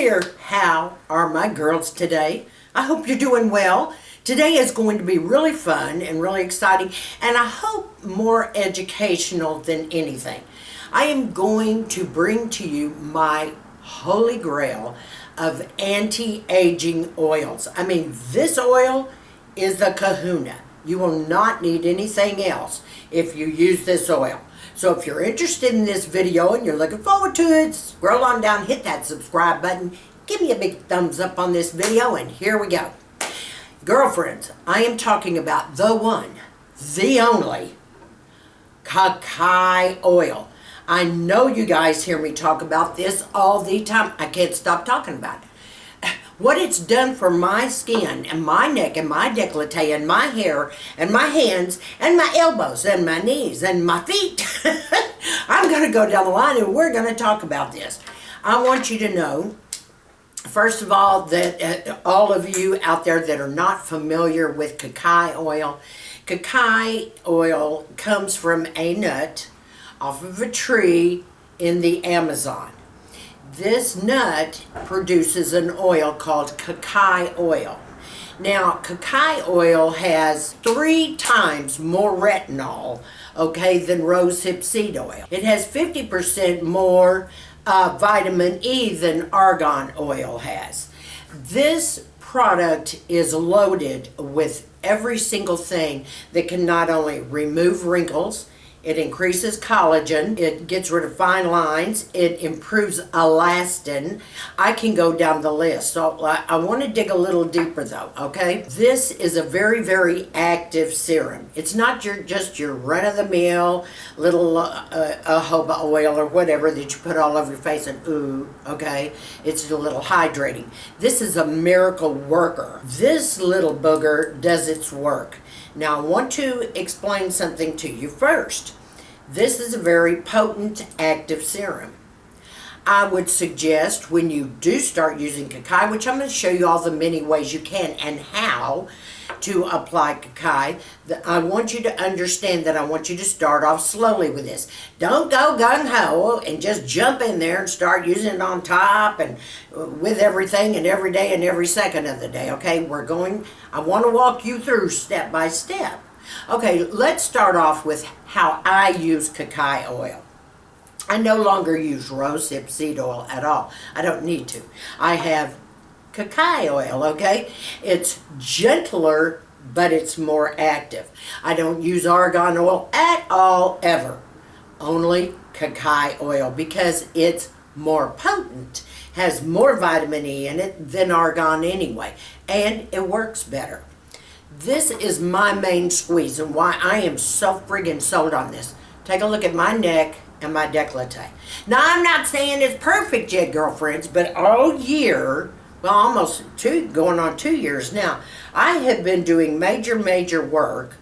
there, how are my girls today? I hope you're doing well. Today is going to be really fun and really exciting, and I hope more educational than anything. I am going to bring to you my holy grail of anti-aging oils. I mean, this oil is the kahuna. You will not need anything else if you use this oil. So if you're interested in this video and you're looking forward to it, scroll on down, hit that subscribe button, give me a big thumbs up on this video, and here we go. Girlfriends, I am talking about the one, the only, Cacay Oil. I know you guys hear me talk about this all the time. I can't stop talking about it. What it's done for my skin and my neck and my décolleté and my hair and my hands and my elbows and my knees and my feet. I'm going to go down the line and we're going to talk about this. I want you to know, first of all, that all of you out there that are not familiar with Cacay oil comes from a nut off of a tree in the Amazon. This nut produces an oil called Cacay Oil. Now, Cacay Oil has 3 times more retinol, okay, than rosehip seed oil. It has 50% more vitamin E than argan oil has. This product is loaded with every single thing that can not only remove wrinkles, it increases collagen, it gets rid of fine lines, it improves elastin. I can go down the list. So I want to dig a little deeper though, okay? This is a very, very active serum. It's not just your run-of-the-mill little jojoba oil or whatever that you put all over your face and ooh, okay? It's a little hydrating. This is a miracle worker. This little booger does its work. Now I want to explain something to you first. This is a very potent active serum. I would suggest when you do start using Cacay, which I'm going to show you all the many ways you can and how to apply Cacay, I want you to understand that I want you to start off slowly with this. Don't go gung-ho and just jump in there and start using it on top and with everything and every day and every second of the day, okay? I want to walk you through step by step. Okay, let's start off with how I use Cacay oil. I no longer use rosehip seed oil at all. I don't need to. I have Cacay oil, okay? It's gentler, but it's more active. I don't use argan oil at all, ever. Only Cacay oil because it's more potent, has more vitamin E in it than argan anyway, and it works better. This is my main squeeze and why I am so friggin' sold on this. Take a look at my neck and my décolleté. Now, I'm not saying it's perfect yet, girlfriends, but all year, well, almost going on 2 years now, I have been doing major work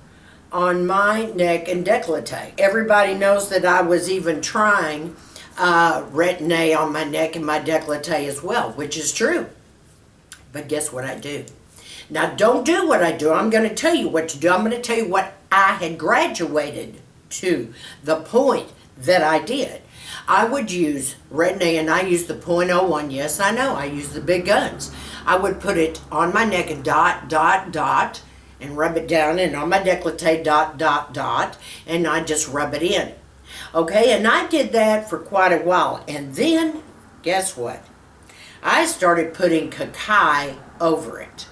on my neck and décolleté. Everybody knows that I was even trying Retinol on my neck and my décolleté as well, which is true. But guess what I do? Now, don't do what I do. I'm going to tell you what to do. I'm going to tell you what I had graduated to, the point that I did. I would use Retinol, and I use the .01. Yes, I know. I use the big guns. I would put it on my neck and dot, and rub it down, and on my décolleté, dot, and I just rub it in. Okay, and I did that for quite a while. And then, guess what? I started putting Cacay over it.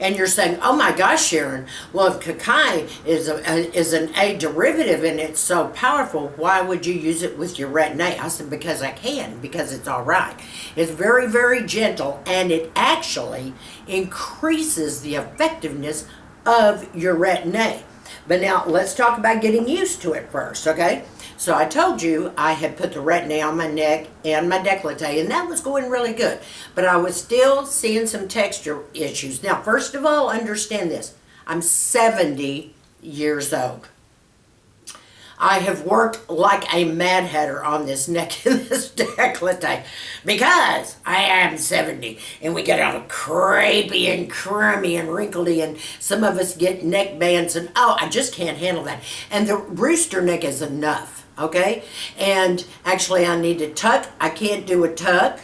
And you're saying, oh my gosh, Sharon, well, if Cacay is an A derivative and it's so powerful, why would you use it with your Retinol? I said, because I can, because it's all right. It's very, very gentle, and it actually increases the effectiveness of your Retinol. But now, let's talk about getting used to it first, okay? So I told you I had put the Retinol on my neck and my décolleté, and that was going really good. But I was still seeing some texture issues. Now, first of all, understand this. I'm 70 years old. I have worked like a mad hatter on this neck and this décolleté because I am 70 and we get all crepey and crummy and wrinkly, and some of us get neck bands, and oh, I just can't handle that. And the rooster neck is enough, okay? And actually I need to tuck. I can't do a tuck.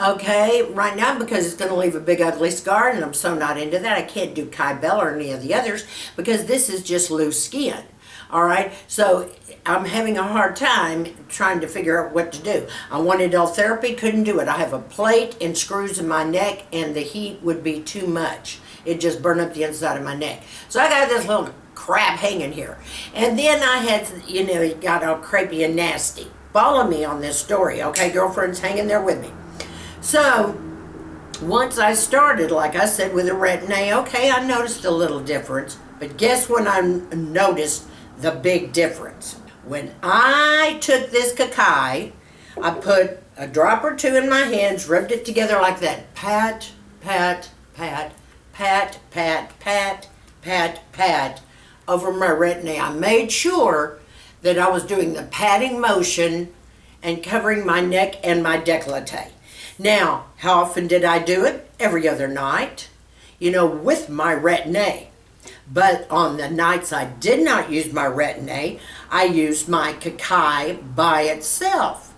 Okay, right now, because it's going to leave a big ugly scar, and I'm so not into that. I can't do Cacay or any of the others because this is just loose skin. All right, so I'm having a hard time trying to figure out what to do. I wanted L-therapy, couldn't do it. I have a plate and screws in my neck, and the heat would be too much. It just burned up the inside of my neck. So I got this little crap hanging here. And then I had, it got all crepey and nasty. Follow me on this story, okay, girlfriends? Hang in there with me. So, once I started, like I said, with the Retinol, okay, I noticed a little difference. But guess when I noticed the big difference? When I took this Cacay, I put a drop or two in my hands, rubbed it together like that. Pat, pat, pat, pat, pat, pat, pat, pat, over my Retinol. I made sure that I was doing the patting motion and covering my neck and my décolleté. Now, how often did I do it? Every other night, with my Retinol. But on the nights I did not use my Retinol, I used my Cacay by itself.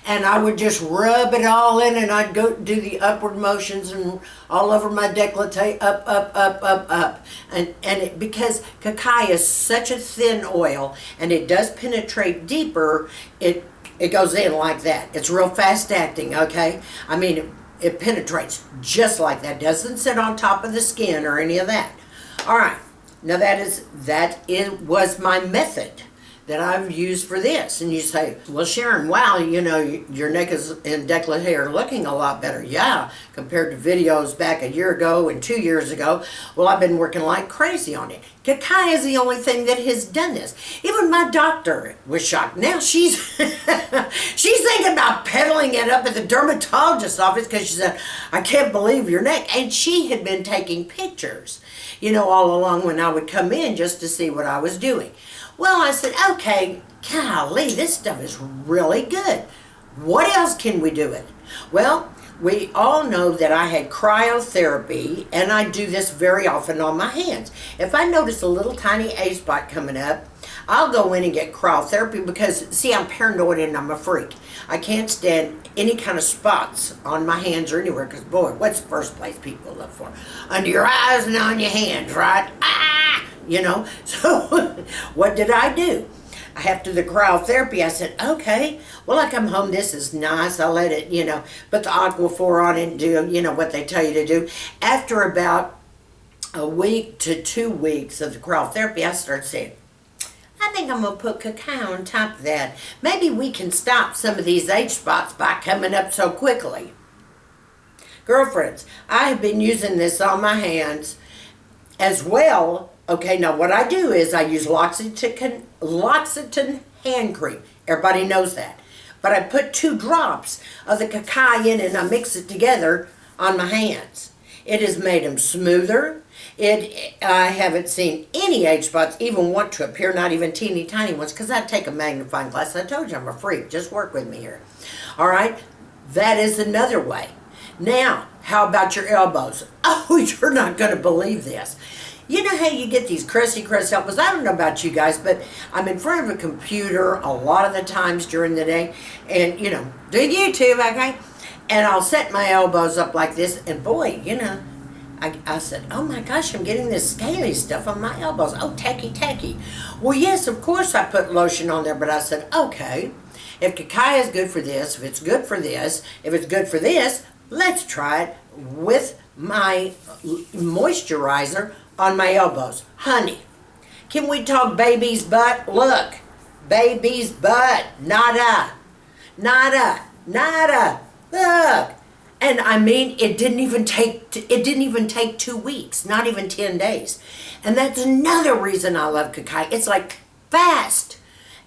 And I would just rub it all in, and I'd go do the upward motions and all over my décolleté, up, up, up, up, up. And because Cacay is such a thin oil, and it does penetrate deeper, it goes in like that. It's real fast acting, okay? I mean, it penetrates just like that. Doesn't sit on top of the skin or any of that. All right. Now that was my method that I've used for this. And you say, well, Sharon, wow, your neck and décolleté are looking a lot better. Yeah, compared to videos back a year ago and 2 years ago. Well, I've been working like crazy on it. Cacay is the only thing that has done this. Even my doctor was shocked. Now she's she's thinking about peddling it up at the dermatologist's office because she said, I can't believe your neck. And she had been taking pictures, all along when I would come in just to see what I was doing. Well, I said, okay, golly, this stuff is really good. What else can we do with it? Well, we all know that I had cryotherapy, and I do this very often on my hands. If I notice a little tiny age spot coming up, I'll go in and get cryotherapy because, see, I'm paranoid and I'm a freak. I can't stand any kind of spots on my hands or anywhere because, boy, what's the first place people look for? Under your eyes and on your hands, right? So what did I do? After the cryotherapy, I said, okay, well, I come home, this is nice. I let it, put the Aquaphor on it and do, what they tell you to do. After about a week to 2 weeks of the cryotherapy, I started saying, I think I'm going to put Cacay on top of that. Maybe we can stop some of these age spots by coming up so quickly. Girlfriends, I have been using this on my hands as well. Okay, now what I do is I use L'Occitane hand cream. Everybody knows that. But I put 2 drops of the Cacay in and I mix it together on my hands. It has made them smoother. I haven't seen any age spots even want to appear, not even teeny tiny ones, because I take a magnifying glass. I told you I'm a freak. Just work with me here. All right? That is another way. Now, how about your elbows? Oh, you're not going to believe this. You know how you get these crusty elbows? I don't know about you guys, but I'm in front of a computer a lot of the times during the day, and, doing YouTube, okay? And I'll set my elbows up like this, and boy, I said, oh my gosh, I'm getting this scaly stuff on my elbows. Oh, tacky. Well, yes, of course I put lotion on there, but I said, okay, if Cacay is good for this, if it's good for this, if it's good for this, let's try it with my moisturizer on my elbows. Honey, can we talk baby's butt? Look, baby's butt. Nada. Look. And I mean, it didn't even take 2 weeks, not even 10 days. And that's another reason I love Cacay. It's like fast.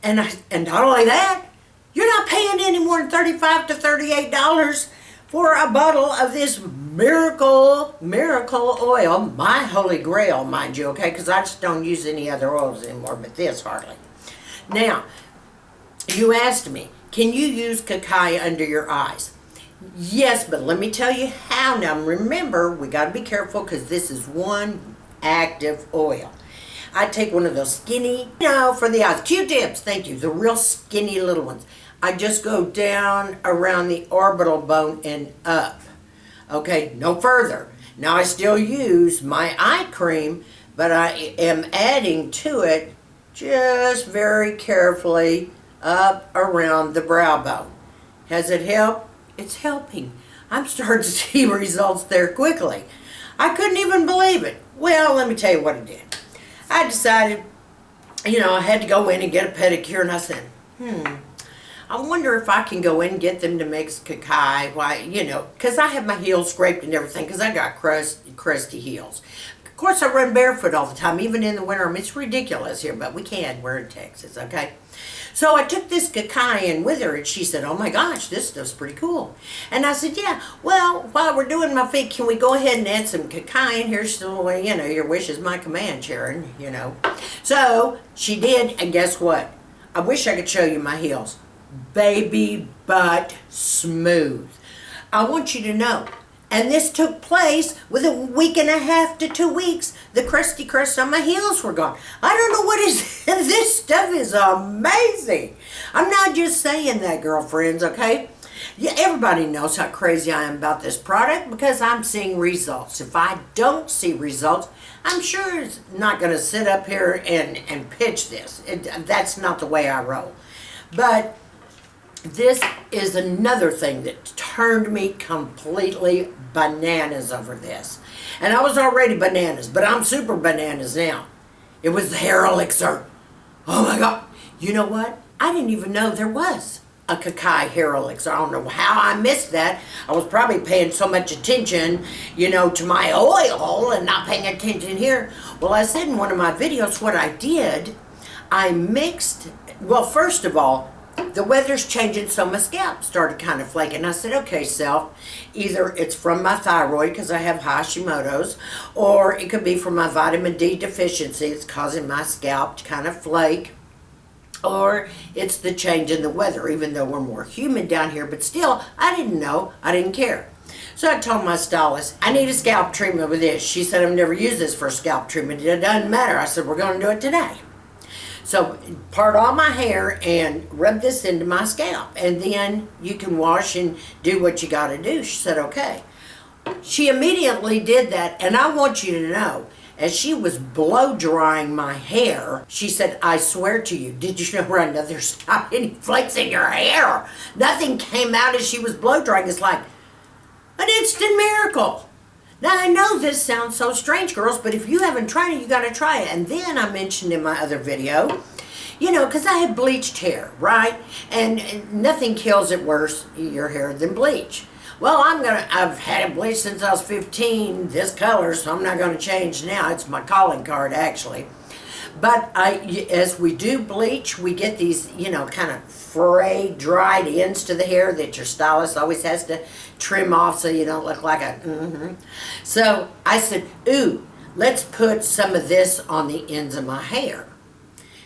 And not only that, you're not paying any more than $35 to $38 for a bottle of this miracle oil, my holy grail, mind you, okay? Because I just don't use any other oils anymore, but this hardly. Now, you asked me, can you use Cacay under your eyes? Yes, but let me tell you how. Now, remember, we got to be careful because this is one active oil. I take one of those skinny, for the eyes, Q-tips, thank you, the real skinny little ones. I just go down around the orbital bone and up. Okay, no further. Now I still use my eye cream, but I am adding to it just very carefully up around the brow bone. Has it helped? It's helping. I'm starting to see results there quickly. I couldn't even believe it. Well, let me tell you what it did. I decided, I had to go in and get a pedicure, and I said, I wonder if I can go in and get them to mix Cacay, because I have my heels scraped and everything, because I got crusty heels. Of course, I run barefoot all the time, even in the winter. I mean, it's ridiculous here, but we can. We're in Texas, okay? So I took this Cacay in with her, and she said, oh my gosh, this stuff's pretty cool. And I said, yeah, well, while we're doing my feet, can we go ahead and add some Cacay in here? So, your wish is my command, Sharon, So she did, and guess what? I wish I could show you my heels. Baby butt smooth. I want you to know. And this took place within a week and a half to 2 weeks. The crusty crust on my heels were gone. I don't know what is. This stuff is amazing. I'm not just saying that, girlfriends, okay? Yeah, everybody knows how crazy I am about this product because I'm seeing results. If I don't see results, I'm sure it's not going to sit up here and pitch this. That's not the way I roll. But this is another thing that turned me completely bananas over this. And I was already bananas, but I'm super bananas now. It was the hair elixir. Oh my God. You know what? I didn't even know there was a Cacay hair elixir. I don't know how I missed that. I was probably paying so much attention, to my oil and not paying attention here. Well, I said in one of my videos what I did. I mixed, well, first of all, the weather's changing, so my scalp started kind of flaking. I said, okay, self, either it's from my thyroid because I have Hashimoto's, or it could be from my vitamin D deficiency. It's causing my scalp to kind of flake, or it's the change in the weather, even though we're more humid down here. But still, I didn't know. I didn't care. So I told my stylist, I need a scalp treatment with this. She said, I've never used this for a scalp treatment. It doesn't matter. I said, we're going to do it today. So part all my hair and rub this into my scalp. And then you can wash and do what you got to do. She said, okay. She immediately did that. And I want you to know, as she was blow drying my hair, she said, I swear to you, did you know, Rhonda, there's not any flakes in your hair. Nothing came out as she was blow drying. It's like an instant miracle. Now, I know this sounds so strange, girls, but if you haven't tried it, you got to try it. And then I mentioned in my other video, because I have bleached hair, right? And nothing kills it worse, your hair, than bleach. Well, I've had it bleached since I was 15, this color, so I'm not going to change now. It's my calling card, actually. But as we do bleach, we get these, kind of frayed, dried ends to the hair that your stylist always has to trim off so you don't look like a So I said, ooh, let's put some of this on the ends of my hair.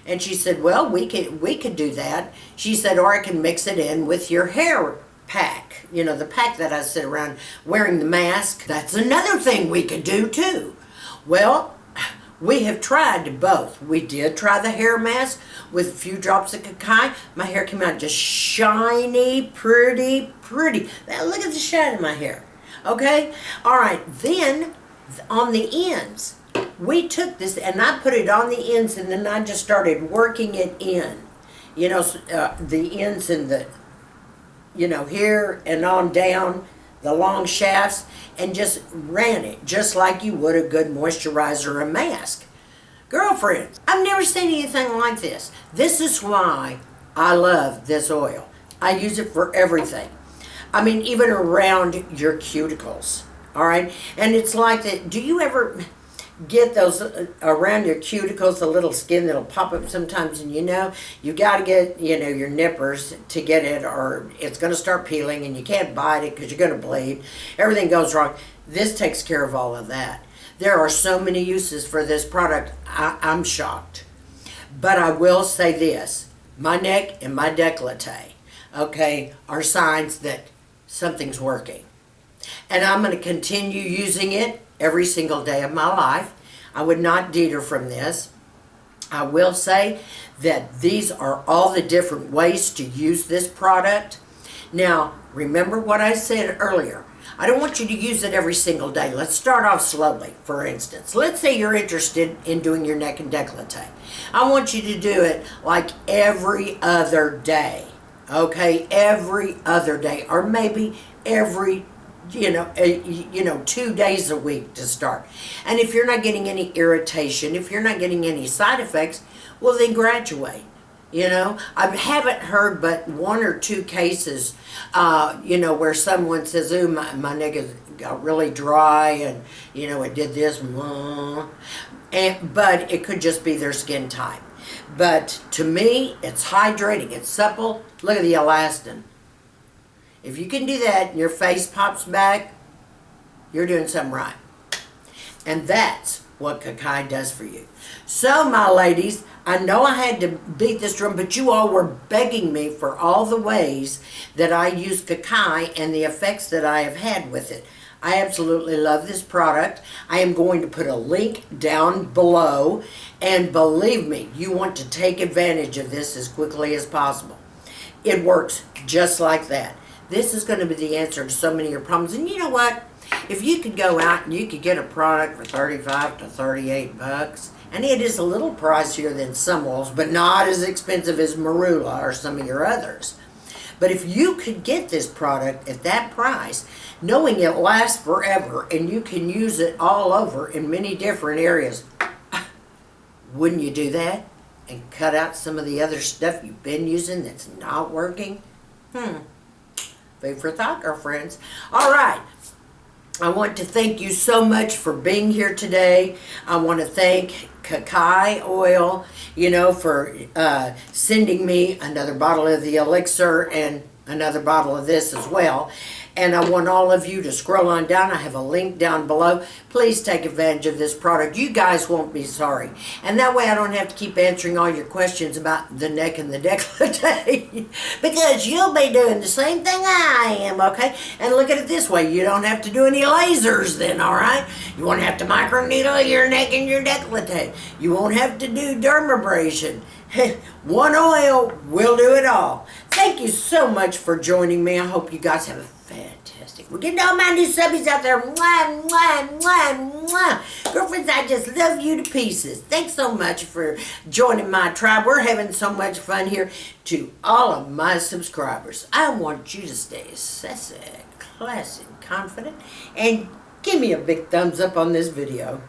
And she said, well, we could do that. She said, or I can mix it in with your hair pack. The pack that I sit around wearing the mask. That's another thing we could do too. Well, we have tried both. We did try the hair mask with a few drops of Cacay. My hair came out just shiny, pretty. Now look at the shine in my hair. Okay? All right. Then on the ends, we took this and I put it on the ends and then I just started working it in. The ends and the, here and on down, the long shafts, and just ran it just like you would a good moisturizer or mask. Girlfriends, I've never seen anything like this. This is why I love this oil. I use it for everything. I mean, even around your cuticles, all right? And it's like that. Do you ever get those around your cuticles, the little skin that'll pop up sometimes, and you got to get, your nippers to get it, or it's going to start peeling and you can't bite it because you're going to bleed. Everything goes wrong. This takes care of all of that. There are so many uses for this product. I'm shocked. But I will say this, my neck and my décolleté, okay, are signs that something's working. And I'm going to continue using it every single day of my life. I would not deter from this. I will say that these are all the different ways to use this product. Now, remember what I said earlier. I don't want you to use it every single day. Let's start off slowly. For instance, let's say you're interested in doing your neck and décolleté. I want you to do it like every other day. Okay, every other day, or maybe every 2 days a week to start. And if you're not getting any irritation, if you're not getting any side effects, well then graduate. I haven't heard but 1 or 2 cases, where someone says, "Ooh, my neck got really dry, and it did this," but it could just be their skin type. But to me, it's hydrating, it's supple. Look at the elastin. If you can do that and your face pops back, you're doing something right. And that's what Cacay does for you. So, my ladies, I know I had to beat this drum, but you all were begging me for all the ways that I use Cacay and the effects that I have had with it. I absolutely love this product. I am going to put a link down below, and believe me, you want to take advantage of this as quickly as possible. It works just like that. This is going to be the answer to so many of your problems. And you know what? If you could go out and you could get a product for 35 to 38 bucks, and it is a little pricier than some oils, but not as expensive as Marula or some of your others. But if you could get this product at that price, knowing it lasts forever and you can use it all over in many different areas, wouldn't you do that? And cut out some of the other stuff you've been using that's not working? Food for thought, girlfriends. All right. I want to thank you so much for being here today. I want to thank Cacay Oil, for sending me another bottle of the Elixir and another bottle of this as well. And I want all of you to scroll on down. I have a link down below. Please take advantage of this product. You guys won't be sorry. And that way I don't have to keep answering all your questions about the neck and the décolleté. Because you'll be doing the same thing I am, okay? And look at it this way. You don't have to do any lasers then, all right? You won't have to microneedle your neck and your décolleté. You won't have to do dermabrasion. One oil will do it all. Thank you so much for joining me. I hope you guys have a fantastic. We're getting all my new subbies out there. Mwah, mwah, mwah, mwah. Girlfriends, I just love you to pieces. Thanks so much for joining my tribe. We're having so much fun here. To all of my subscribers, I want you to stay sassy, classy, and confident. And give me a big thumbs up on this video.